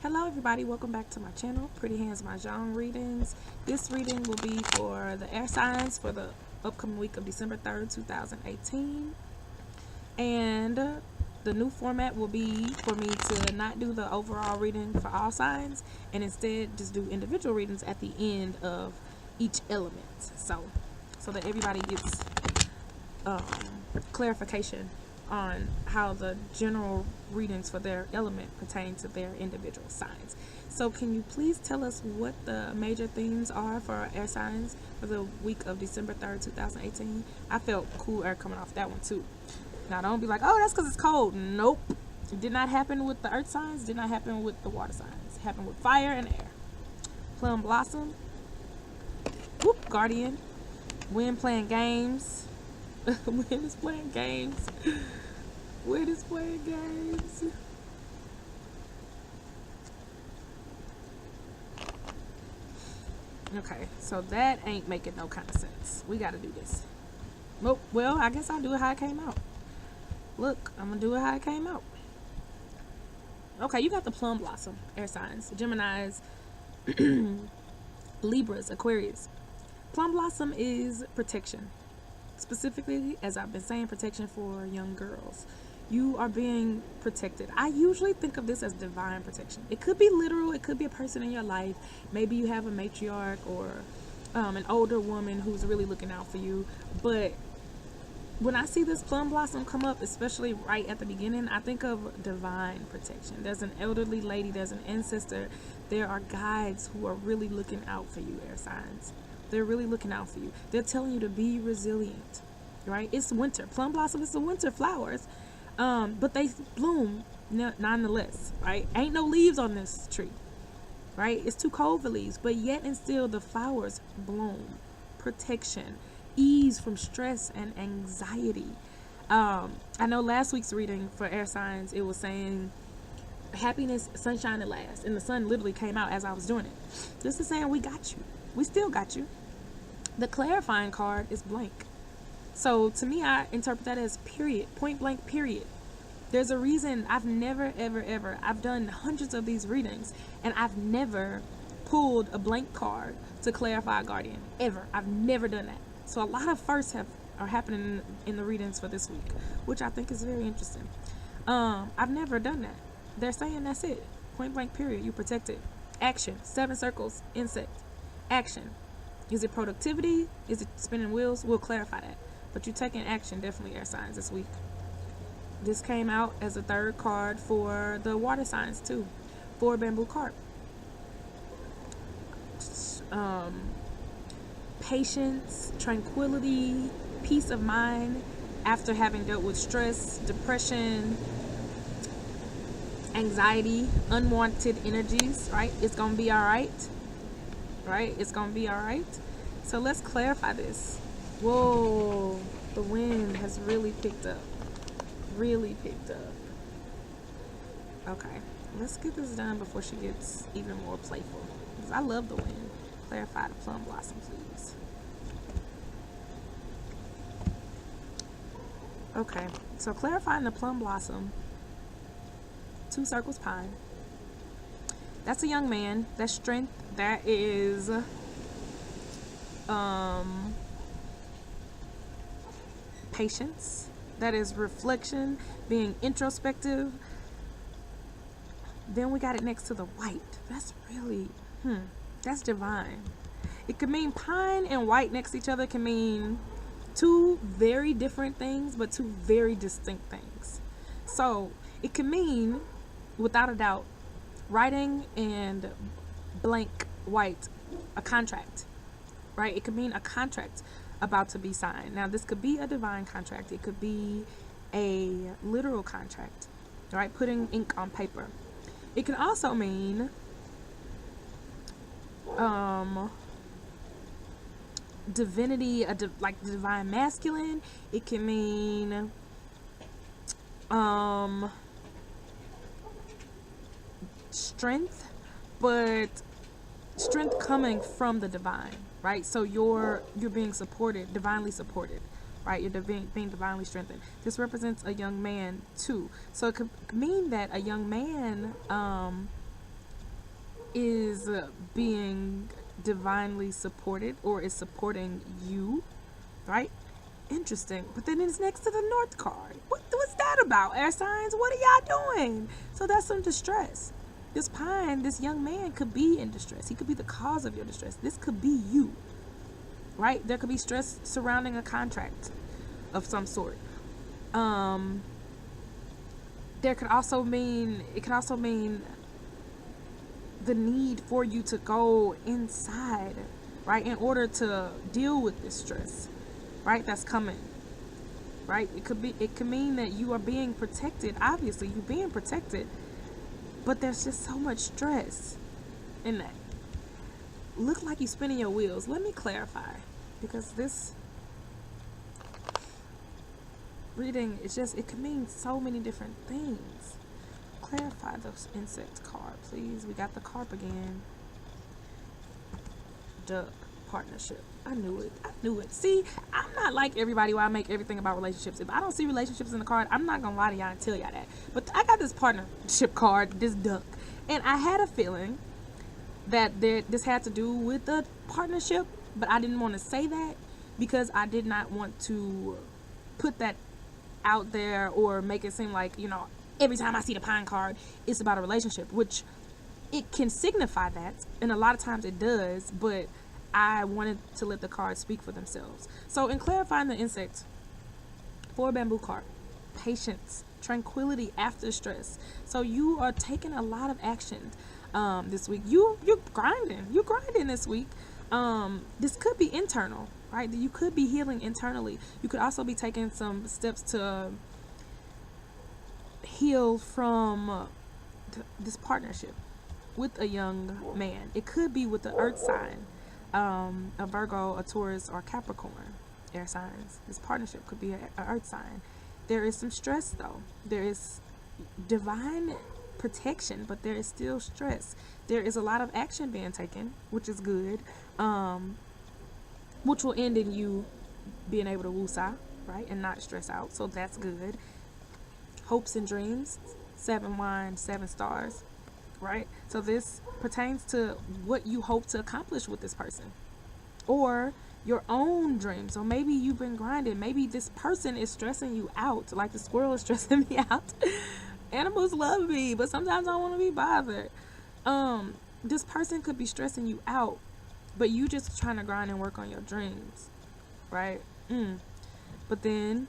Hello everybody, welcome back to my channel, Pretty Hands Mah Jongg readings. This reading will be for the air signs for the upcoming week of December 3rd, 2018. And the new format will be for me to not do the overall reading for all signs and instead just do individual readings at the end of each element. So that everybody gets clarification on how the general readings for their element pertain to their individual signs. So can you please tell us what the major themes are for our air signs for the week of December 3rd, 2018? I felt cool air coming off that one too. Now don't be like, oh, that's because it's cold. Nope. It did not happen with the earth signs, did not happen with the water signs. It happened with fire and air. Plum blossom. Whoop, guardian. Wind playing games. Wind is playing games. Wind is playing games. Okay, so that ain't making no kind of sense. We gotta do this. Nope. Well, I guess I'll do it how it came out. Look, I'm gonna do it how it came out. Okay, you got the plum blossom, air signs, Geminis, Libras, Aquarius. Plum blossom is protection. Specifically, as I've been saying, protection for young girls. You are being protected. I usually think of this as divine protection. It could be literal. It could be a person in your life. Maybe you have a matriarch or an older woman who's really looking out for you. But when I see this plum blossom come up, especially right at the beginning, I think of divine protection. There's an elderly lady. There's an ancestor. There are guides who are really looking out for you, air signs. They're really looking out for you. They're telling you to be resilient, right? It's winter. Plum blossom is the winter flowers, but they bloom nonetheless, right? Ain't no leaves on this tree, right? It's too cold for leaves, but yet and still the flowers bloom. Protection, ease from stress and anxiety. I know last week's reading for air signs, it was saying happiness, sunshine at last, and the sun literally came out as I was doing it. This is saying we got you. We still got you. The clarifying card is blank. So to me, I interpret that as period, point blank period. There's a reason I've never, ever, I've done hundreds of these readings and I've never pulled a blank card to clarify a guardian, ever. I've never done that. So a lot of firsts are happening in the readings for this week, which I think is very interesting. I've never done that. They're saying that's it, point blank period, you protected. Action, 7 circles, insect. Action. Is it productivity? Is it spinning wheels? We'll clarify that. But you're taking action, definitely, air signs, this week. This came out as a third card for the water signs, too. 4 bamboo carp. Patience, tranquility, peace of mind after having dealt with stress, depression, anxiety, unwanted energies, right? It's going to be all right. Right? It's gonna be all right. So let's clarify this. Whoa, the wind has really picked up. Really picked up. Okay, let's get this done before she gets even more playful. Because I love the wind. Clarify the plum blossom, please. Okay, so clarifying the plum blossom. 2 circles pine. That's a young man. That's strength. That is patience. That is reflection, being introspective. Then we got it next to the white. That's really, that's divine. It could mean pine and white next to each other can mean 2 very different things, but 2 very distinct things. So it can mean, without a doubt, writing and blank white, a contract, right? It could mean a contract about to be signed. Now this could be a divine contract. It could be a literal contract, right? Putting ink on paper. It can also mean divinity, like divine masculine. It can mean strength, but strength coming from the divine, right? So you're being supported, divinely supported, right? You're being divinely strengthened. This represents a young man too. So it could mean that a young man is being divinely supported or is supporting you, right? Interesting. But then it's next to the North card. What's that about, air signs? What are y'all doing? So that's some distress. This pine, this young man could be in distress. He could be the cause of your distress. This could be you, right? There could be stress surrounding a contract of some sort. There could also mean, it could also mean the need for you to go inside, right, in order to deal with this stress, right, that's coming, right? It could mean that you are being protected. Obviously you're being protected, but there's just so much stress in that. Look like you're spinning your wheels. Let me clarify, because this reading, it can mean so many different things. Clarify those insect card, please. We got the carp again. Duck partnership. I knew it. See, I'm not like everybody where I make everything about relationships. If I don't see relationships in the card, I'm not gonna lie to y'all and tell y'all that. But I got this partnership card, this duck, and I had a feeling that this had to do with the partnership, but I didn't want to say that because I did not want to put that out there or make it seem like, every time I see the pine card, it's about a relationship, which it can signify that, and a lot of times it does, but I wanted to let the cards speak for themselves. So in clarifying the insect, 4 bamboo card, patience, tranquility after stress. So you are taking a lot of action this week. You're grinding this week. This could be internal, right? You could be healing internally. You could also be taking some steps to heal from this partnership with a young man. It could be with the earth sign, a Virgo, a Taurus, or Capricorn air signs. This partnership could be an earth sign. There is some stress though. There is divine protection, but there is still stress. There is a lot of action being taken, which is good, which will end in you being able to woosah, right, and not stress out. So that's good. Hopes and dreams, 7 wands, 7 stars, right? So this pertains to what you hope to accomplish with this person or your own dreams. So maybe you've been grinding. Maybe this person is stressing you out, like the squirrel is stressing me out. Animals love me, but sometimes I want to be bothered. This person could be stressing you out, but you just trying to grind and work on your dreams, right? But then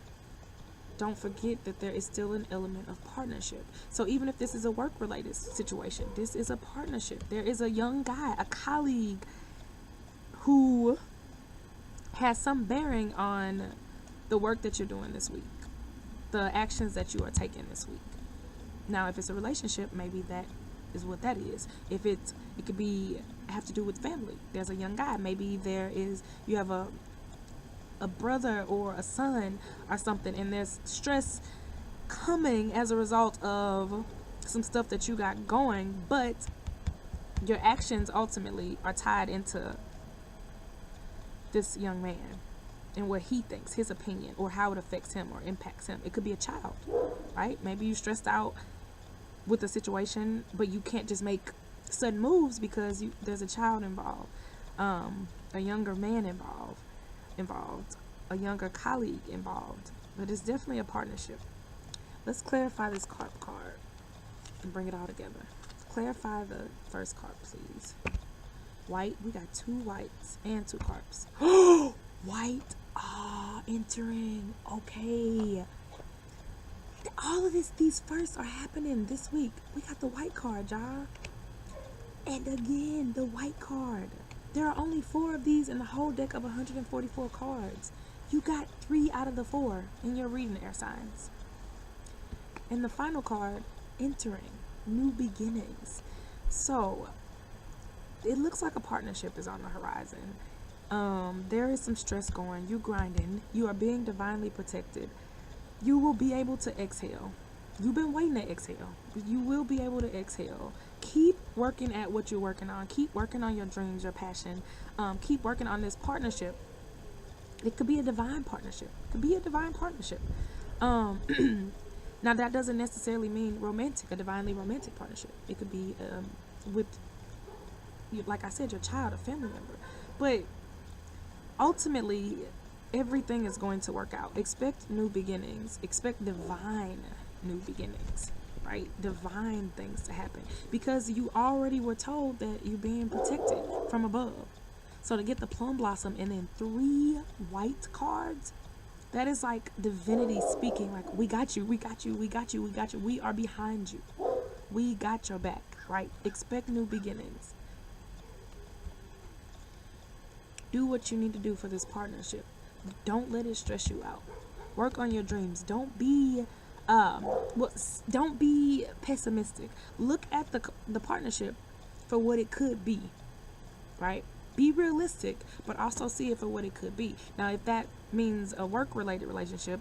don't forget that there is still an element of partnership. So even if this is a work-related situation, this is a partnership. There is a young guy, a colleague, who has some bearing on the work that you're doing this week, the actions that you are taking this week. Now, if it's a relationship, maybe that is what that is. If it could be have to do with family. There's a young guy. Maybe you have a brother or a son or something, and there's stress coming as a result of some stuff that you got going, but your actions ultimately are tied into this young man and what he thinks, his opinion, or how it affects him or impacts him. It could be a child, right? Maybe you stressed out with a situation, but you can't just make sudden moves because there's a child involved, a younger man involved, a younger colleague involved. But it's definitely a partnership. Let's clarify this card and bring it all together. Clarify the first card, please. White. We got 2 whites and 2 carps. White. Entering. Okay. All of these firsts are happening this week. We got the white card, y'all. And again, the white card. There are only 4 of these in the whole deck of 144 cards. You got 3 out of the 4 in your reading, air signs. And the final card, entering, new beginnings. So it looks like a partnership is on the horizon. There is some stress going. You grinding. You are being divinely protected. You will be able to exhale. You've been waiting to exhale, but you will be able to exhale. Keep working at what you're working on. Keep working on your dreams, your passion. Keep working on this partnership. It could be a divine partnership. Now that doesn't necessarily mean romantic, a divinely romantic partnership. It could be with like I said, your child, a family member. But ultimately, everything is going to work out. Expect new beginnings. Expect divine new beginnings, right? Divine things to happen, because you already were told that you're being protected from above. So to get the plum blossom and then 3 white cards, that is like divinity speaking, like, we got you, we got you, we got you, we got you, we are behind you, we got your back, right? Expect new beginnings. Do what you need to do for this partnership. Don't let it stress you out. Work on your dreams. Don't be don't be pessimistic. Look at the partnership for what it could be, right? Be realistic, but also see it for what it could be. Now, if that means a work-related relationship,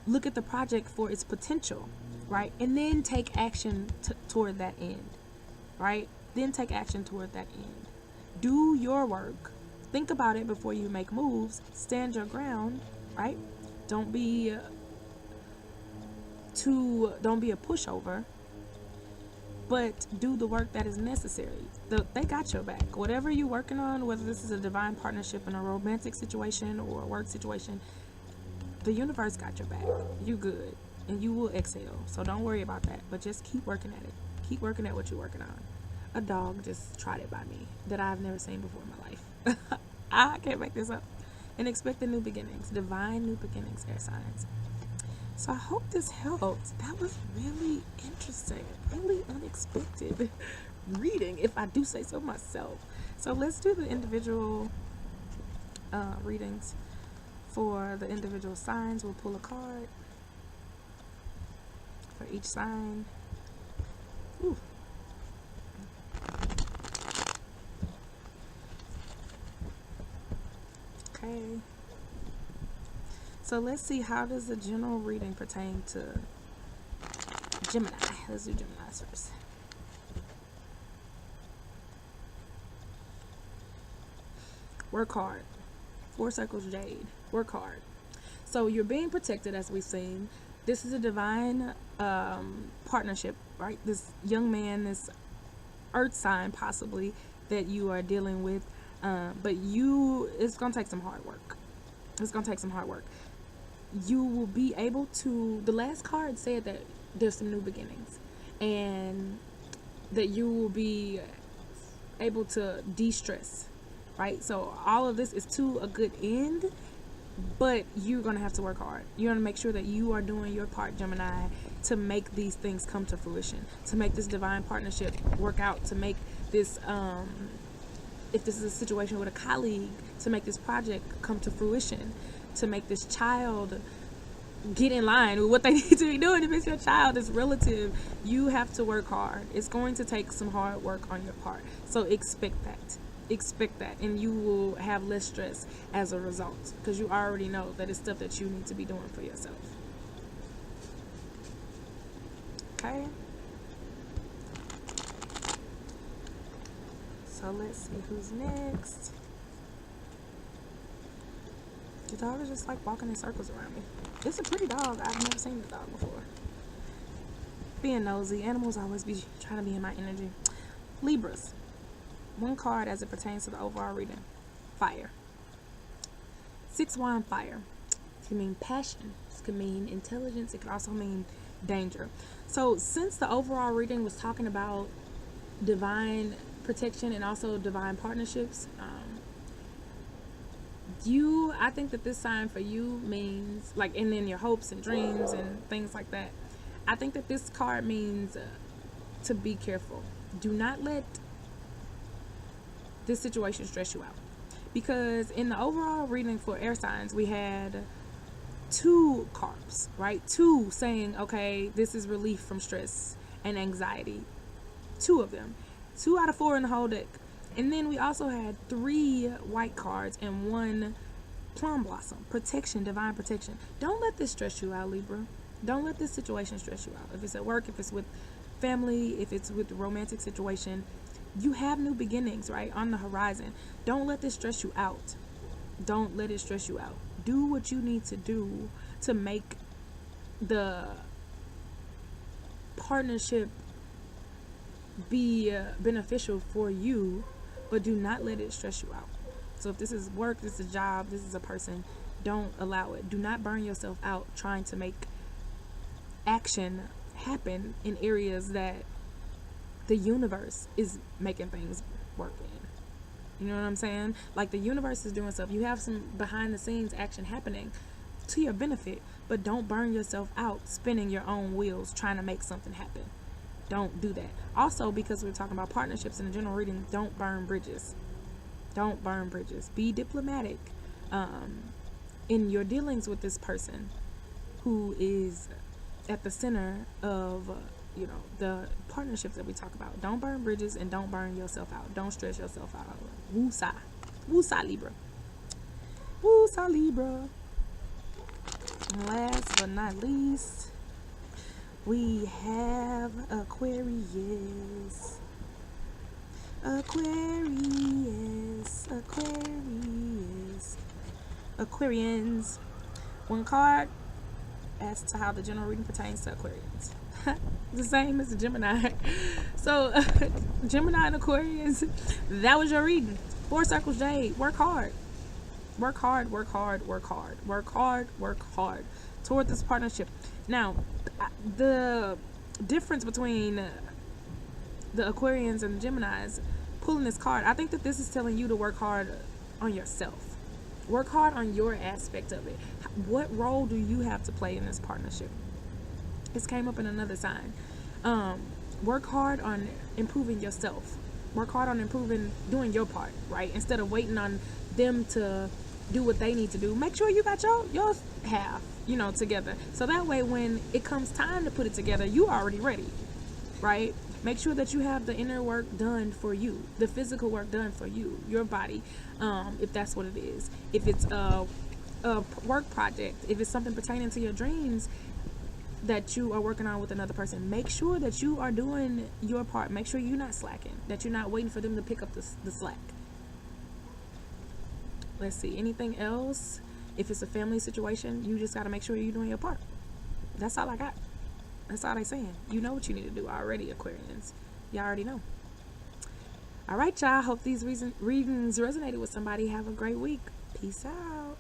look at the project for its potential, right? And then take action toward that end, right? Then take action toward that end. Do your work. Think about it before you make moves. Stand your ground, right? Don't be a pushover, but do the work that is necessary. They got your back. Whatever you're working on, whether this is a divine partnership in a romantic situation or a work situation, the universe got your back. You good, and you will excel. So don't worry about that, but just keep working at it. Keep working at what you're working on. A dog just trotted by me that I've never seen before in my life. I can't make this up. And expect the new beginnings, divine new beginnings, air signs. So I hope this helped. That was really interesting, really unexpected reading, if I do say so myself. So let's do the individual readings for the individual signs. We'll pull a card for each sign. Ooh. Okay. So let's see, how does the general reading pertain to Gemini? Let's do Gemini's first. Work hard. 4 circles jade. Work hard. So you're being protected, as we've seen. This is a divine partnership, right? This young man, this earth sign possibly that you are dealing with, but it's gonna take some hard work. It's gonna take some hard work. You will be able to, the last card said that there's some new beginnings, and that you will be able to de-stress, right? So all of this is to a good end, but you're gonna have to work hard. You're gonna make sure that you are doing your part, Gemini, to make these things come to fruition, to make this divine partnership work out, to make this if this is a situation with a colleague, to make this project come to fruition, to make this child get in line with what they need to be doing. If it's your child, it's relative, you have to work hard. It's going to take some hard work on your part. So expect that, and you will have less stress as a result, because you already know that it's stuff that you need to be doing for yourself. Okay, so let's see who's next. The dog is just like walking in circles around me. It's a pretty dog. I've never seen this dog before. Being nosy. Animals always be trying to be in my energy. Libras. 1 card as it pertains to the overall reading. Fire. 6 wand fire. It can mean passion. It can mean intelligence. It can also mean danger. So since the overall reading was talking about divine protection and also divine partnerships, I think that this sign for you means, like, and then your hopes and dreams and things like that. I think that this card means to be careful. Do not let this situation stress you out, because in the overall reading for air signs, we had 2 cards, right? 2 saying, okay, this is relief from stress and anxiety. 2 of them. 2 out of 4 in the whole deck. And then we also had 3 white cards and 1 plum blossom. Protection, divine protection. Don't let this stress you out, Libra. Don't let this situation stress you out. If it's at work, if it's with family, if it's with a romantic situation, you have new beginnings, right, on the horizon. Don't let this stress you out. Don't let it stress you out. Do what you need to do to make the partnership be beneficial for you, but do not let it stress you out. So if this is work, this is a job, this is a person, don't allow it. Do not burn yourself out trying to make action happen in areas that the universe is making things work in. You know what I'm saying? Like, the universe is doing stuff. You have some behind the scenes action happening to your benefit, but don't burn yourself out spinning your own wheels trying to make something happen. Don't do that. Also, because we're talking about partnerships in the general reading, don't burn bridges. Don't burn bridges. Be diplomatic in your dealings with this person who is at the center of the partnerships that we talk about. Don't burn bridges and don't burn yourself out. Don't stress yourself out. Woo-sa. Woo-sa, Libra. Woo-sa, Libra. And last but not least, we have Aquarius. Aquarians. One card as to how the general reading pertains to Aquarians. The same as the Gemini. So Gemini and Aquarius, that was your reading. 4 circles, Jade. Work hard. Work hard, work hard, work hard. Work hard, work hard toward this partnership. Now, the difference between the Aquarians and the Geminis pulling this card, I think that this is telling you to work hard on yourself. Work hard on your aspect of it. What role do you have to play in this partnership? This came up in another sign. Work hard on improving yourself. Work hard on doing your part, right? Instead of waiting on them to do what they need to do. Make sure you got your half, together. So that way when it comes time to put it together, you already ready, right? Make sure that you have the inner work done for you, the physical work done for you, your body, if that's what it is. If it's a work project, if it's something pertaining to your dreams that you are working on with another person, make sure that you are doing your part. Make sure you're not slacking, that you're not waiting for them to pick up the slack. Let's see, anything else? If it's a family situation, you just got to make sure you're doing your part. That's all I got. That's all they saying. You know what you need to do already, Aquarians. Y'all already know. All right, y'all. Hope these readings resonated with somebody. Have a great week. Peace out.